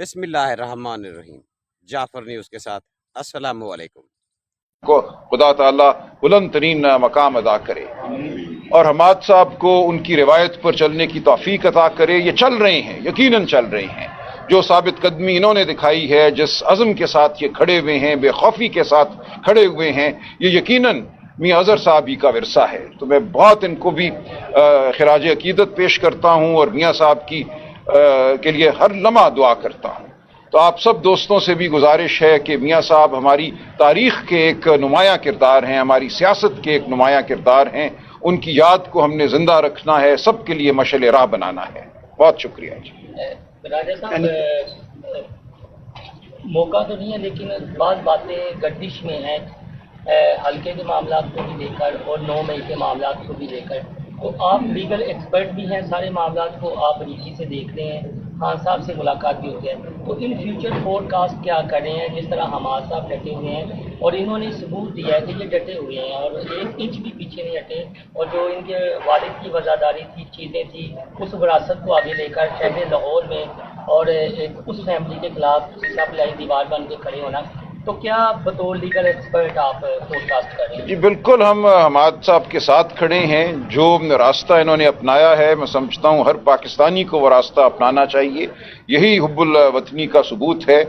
بسم اللہ الرحمن الرحیم۔ جعفر نیوز کے ساتھ السلام علیکم۔ کو خدا تعالیٰ بلند ترین مقام ادا کرے اور حماد صاحب کو ان کی روایت پر چلنے کی توفیق عطا کرے۔ یہ چل رہے ہیں، یقیناً چل رہے ہیں۔ جو ثابت قدمی انہوں نے دکھائی ہے، جس عزم کے ساتھ یہ کھڑے ہوئے ہیں، بے خوفی کے ساتھ کھڑے ہوئے ہیں، یہ یقیناً میاں اظہر صاحب ہی کا ورثہ ہے۔ تو میں بہت ان کو بھی خراج عقیدت پیش کرتا ہوں اور میاں صاحب کی کے لیے ہر لمحہ دعا کرتا ہوں۔ تو آپ سب دوستوں سے بھی گزارش ہے کہ میاں صاحب ہماری تاریخ کے ایک نمایاں کردار ہیں، ہماری سیاست کے ایک نمایاں کردار ہیں۔ ان کی یاد کو ہم نے زندہ رکھنا ہے، سب کے لیے مشعل راہ بنانا ہے۔ بہت شکریہ جی۔ راجہ صاحب، موقع تو نہیں ہے لیکن بعض باتیں گردش میں ہیں حلقے کے معاملات کو بھی لے کر اور 9 مئی کے معاملات کو بھی لے کر۔ تو آپ لیگل ایکسپرٹ بھی ہیں، سارے معاملات کو آپ باریکی سے دیکھ رہے ہیں، خان صاحب سے ملاقات بھی ہوتی ہے، تو ان فیوچر فور کاسٹ کیا کر رہے ہیں؟ جس طرح حماد صاحب ڈٹے ہوئے ہیں اور انہوں نے ثبوت دیا ہے کہ یہ ڈٹے ہوئے ہیں اور 1 انچ بھی پیچھے نہیں ہٹے، اور جو ان کے والد کی وفاداری تھی، چیزیں تھیں، اس وراثت کو آگے لے کر شہر لاہور میں اور اس فیملی کے خلاف سب لائی دیوار بن کے کھڑے ہونا، تو کیا بطور لیگل ایکسپرٹ آپ فور کاسٹ کر رہے ہیں؟ جی بالکل، ہم حماد صاحب کے ساتھ کھڑے ہیں۔ جو راستہ انہوں نے اپنایا ہے، میں سمجھتا ہوں ہر پاکستانی کو وہ راستہ اپنانا چاہیے۔ یہی حب الوطنی کا ثبوت ہے۔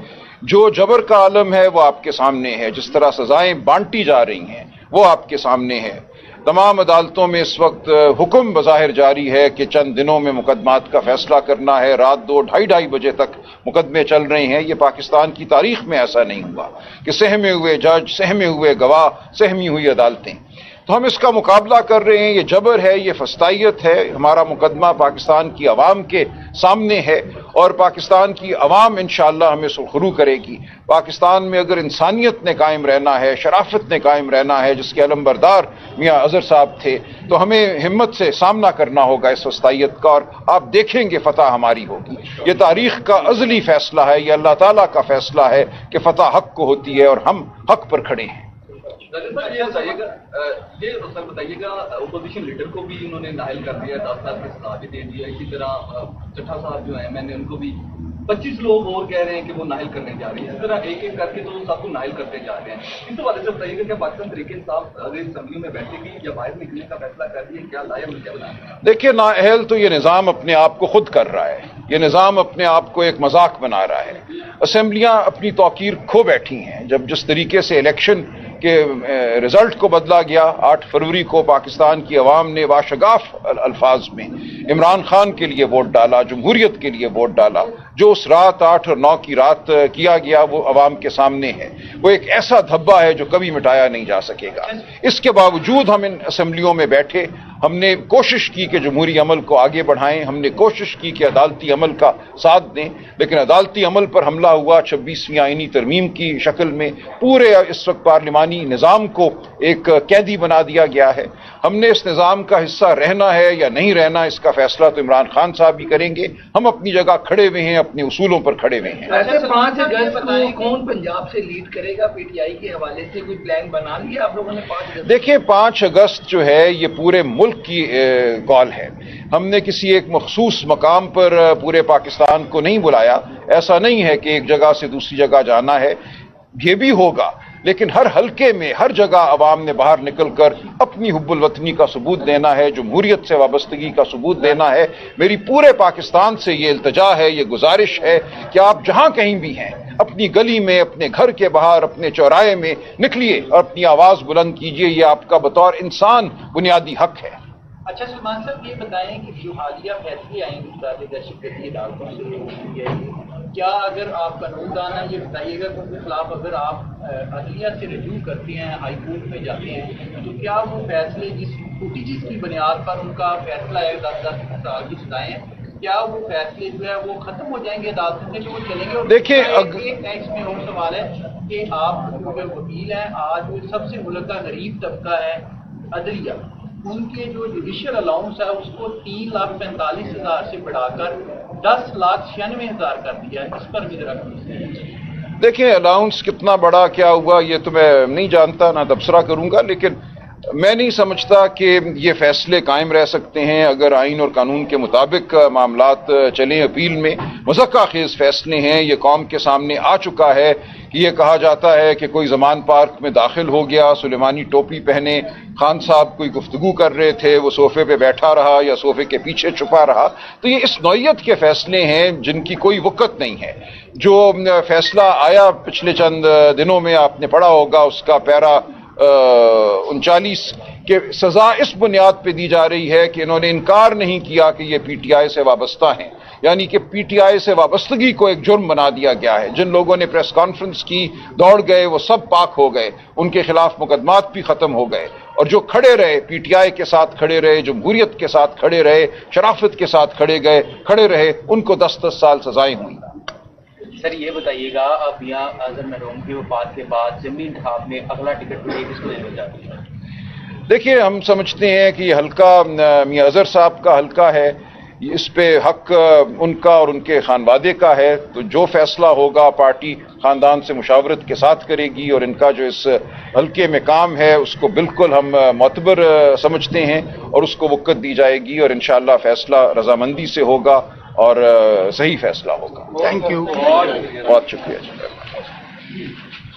جو جبر کا عالم ہے وہ آپ کے سامنے ہے، جس طرح سزائیں بانٹی جا رہی ہیں وہ آپ کے سامنے ہے۔ تمام عدالتوں میں اس وقت حکم بظاہر جاری ہے کہ چند دنوں میں مقدمات کا فیصلہ کرنا ہے۔ رات 2 ڈھائی بجے تک مقدمے چل رہے ہیں۔ یہ پاکستان کی تاریخ میں ایسا نہیں ہوا کہ سہمے ہوئے جج، سہمے ہوئے گواہ، سہمی ہوئی عدالتیں۔ تو ہم اس کا مقابلہ کر رہے ہیں۔ یہ جبر ہے، یہ فسطائیت ہے۔ ہمارا مقدمہ پاکستان کی عوام کے سامنے ہے اور پاکستان کی عوام انشاءاللہ ہمیں سرخرو کرے گی۔ پاکستان میں اگر انسانیت نے قائم رہنا ہے، شرافت نے قائم رہنا ہے، جس کے علمبردار میاں اظہر صاحب تھے، تو ہمیں ہمت سے سامنا کرنا ہوگا اس فسطائیت کا، اور آپ دیکھیں گے فتح ہماری ہوگی۔ یہ تاریخ کا ازلی فیصلہ ہے، یہ اللہ تعالیٰ کا فیصلہ ہے کہ فتح حق کو ہوتی ہے اور ہم حق پر کھڑے ہیں۔ یہ بتائیے گا اپوزیشن لیڈر کو بھی انہوں نے نااہل کر دیا، 10 سال کی سزا بھی دے دیا۔ اسی طرح چٹھا صاحب جو ہیں، میں نے ان کو بھی 25 لوگ اور کہہ رہے ہیں کہ وہ نااہل کرنے جا رہے ہیں۔ اس طرح ایک ایک کر کے تو سب کو نااہل کرتے جا رہے ہیں۔ اس حوالے سے بتائیے گا کہ پاکستان تحریک انصاف اگر اسمبلیوں میں بیٹھے گی یا باہر نکلنے کا فیصلہ کر دیا، کیا لایا مل کیا بنا؟ دیکھیے، نااہل تو یہ نظام اپنے آپ کو خود کر رہا ہے۔ یہ نظام اپنے آپ کو ایک مذاق بنا رہا ہے۔ اسمبلیاں اپنی توقیر کھو بیٹھی ہیں۔ جب جس طریقے سے الیکشن کے رزلٹ کو بدلا گیا، 8 فروری کو پاکستان کی عوام نے واشگاف الفاظ میں عمران خان کے لیے ووٹ ڈالا، جمہوریت کے لیے ووٹ ڈالا۔ جو اس رات 8 اور 9 کی رات کیا گیا وہ عوام کے سامنے ہے۔ وہ ایک ایسا دھبا ہے جو کبھی مٹایا نہیں جا سکے گا۔ اس کے باوجود ہم ان اسمبلیوں میں بیٹھے، ہم نے کوشش کی کہ جمہوری عمل کو آگے بڑھائیں، ہم نے کوشش کی کہ عدالتی عمل کا ساتھ دیں، لیکن عدالتی عمل پر حملہ ہوا 26ویں آئینی ترمیم کی شکل میں۔ پورے اس وقت پارلیمانی نظام کو ایک قیدی بنا دیا گیا ہے۔ ہم نے اس نظام کا حصہ رہنا ہے یا نہیں رہنا، اس کا فیصلہ تو عمران خان صاحب بھی کریں گے۔ ہم اپنی جگہ کھڑے ہوئے ہیں، اپنے اصولوں پر کھڑے ہوئے ہیں۔ ویسے 5 اگست کو کون پنجاب سے لیڈ کرے گا؟ پی ٹی آئی کے حوالے سے کوئی پلان بنا لیا آپ لوگوں نے 5 اگست؟ دیکھیں، 5 اگست جو ہے یہ پورے ملک کی کال ہے۔ ہم نے کسی ایک مخصوص مقام پر پورے پاکستان کو نہیں بلایا۔ ایسا نہیں ہے کہ ایک جگہ سے دوسری جگہ جانا ہے، یہ بھی ہوگا، لیکن ہر حلقے میں ہر جگہ عوام نے باہر نکل کر اپنی حب الوطنی کا ثبوت دینا ہے، جمہوریت سے وابستگی کا ثبوت دینا ہے۔ میری پورے پاکستان سے یہ التجا ہے، یہ گزارش ہے کہ آپ جہاں کہیں بھی ہیں، اپنی گلی میں، اپنے گھر کے باہر، اپنے چوراہے میں نکلیے اور اپنی آواز بلند کیجیے۔ یہ آپ کا بطور انسان بنیادی حق ہے۔ اچھا سلمان صاحب، یہ بتائیں کہ جو حالیہ فیصلے آئیں گے دہشت گردی عدالتوں سے، کیا اگر آپ قانون دان ہیں یہ بتائیے گا کہ ان کے خلاف اگر آپ عدلیہ سے رجوع کرتے ہیں، ہائی کورٹ میں جاتے ہیں، تو کیا وہ فیصلے جس فوٹیجز کی بنیاد پر ان کا فیصلہ ہے 10 سال کی سزائیں، کیا وہ فیصلے جو ہے وہ ختم ہو جائیں گے عدالتوں سے کہ وہ چلیں گے؟ اور دیکھیں، ایک اس میں اور سوال ہے کہ آپ جو وکیل ہیں، آج وہ سب سے ملک کا غریب طبقہ ہے عدلیہ، ان کے جو جوڈیشل الاؤنس ہے اس کو 3,45,000 سے بڑھا کر 10,96,000 کر دیا ہے۔ اس پر بھی ذرا دیکھیں، الاؤنس کتنا بڑا کیا ہوا یہ تو میں نہیں جانتا، نہ تبصرہ کروں گا، لیکن میں نہیں سمجھتا کہ یہ فیصلے قائم رہ سکتے ہیں اگر آئین اور قانون کے مطابق معاملات چلیں. اپیل میں مذکّر خیز فیصلے ہیں. یہ قوم کے سامنے آ چکا ہے کہ یہ کہا جاتا ہے کہ کوئی زمان پارک میں داخل ہو گیا, سلیمانی ٹوپی پہنے, خان صاحب کوئی گفتگو کر رہے تھے, وہ صوفے پہ بیٹھا رہا یا صوفے کے پیچھے چھپا رہا. تو یہ اس نوعیت کے فیصلے ہیں جن کی کوئی وقت نہیں ہے. جو فیصلہ آیا پچھلے چند دنوں میں آپ نے پڑھا ہوگا, اس کا پیرا 39 کہ سزا اس بنیاد پہ دی جا رہی ہے کہ انہوں نے انکار نہیں کیا کہ یہ پی ٹی آئی سے وابستہ ہیں, یعنی کہ پی ٹی آئی سے وابستگی کو ایک جرم بنا دیا گیا ہے. جن لوگوں نے پریس کانفرنس کی, دوڑ گئے, وہ سب پاک ہو گئے, ان کے خلاف مقدمات بھی ختم ہو گئے, اور جو کھڑے رہے, پی ٹی آئی کے ساتھ کھڑے رہے, جمہوریت کے ساتھ کھڑے رہے, شرافت کے ساتھ کھڑے رہے, ان کو 10-10 سال سزائیں ہوئیں. سر یہ بتائیے گا, اب یہاں اظہر مرحوم کی وفات کے بعد ضمنی انتخاب میں اگلا ٹکٹ ملے کس کو دینا چاہتے ہیں؟ دیکھیے, ہم سمجھتے ہیں کہ یہ حلقہ میاں اظہر صاحب کا حلقہ ہے, اس پہ حق ان کا اور ان کے خانوادے کا ہے. تو جو فیصلہ ہوگا پارٹی خاندان سے مشاورت کے ساتھ کرے گی, اور ان کا جو اس حلقے میں کام ہے اس کو بالکل ہم معتبر سمجھتے ہیں, اور اس کو وقت دی جائے گی, اور انشاءاللہ فیصلہ رضامندی سے ہوگا اور صحیح فیصلہ ہوگا. Thank you. بہت شکریہ.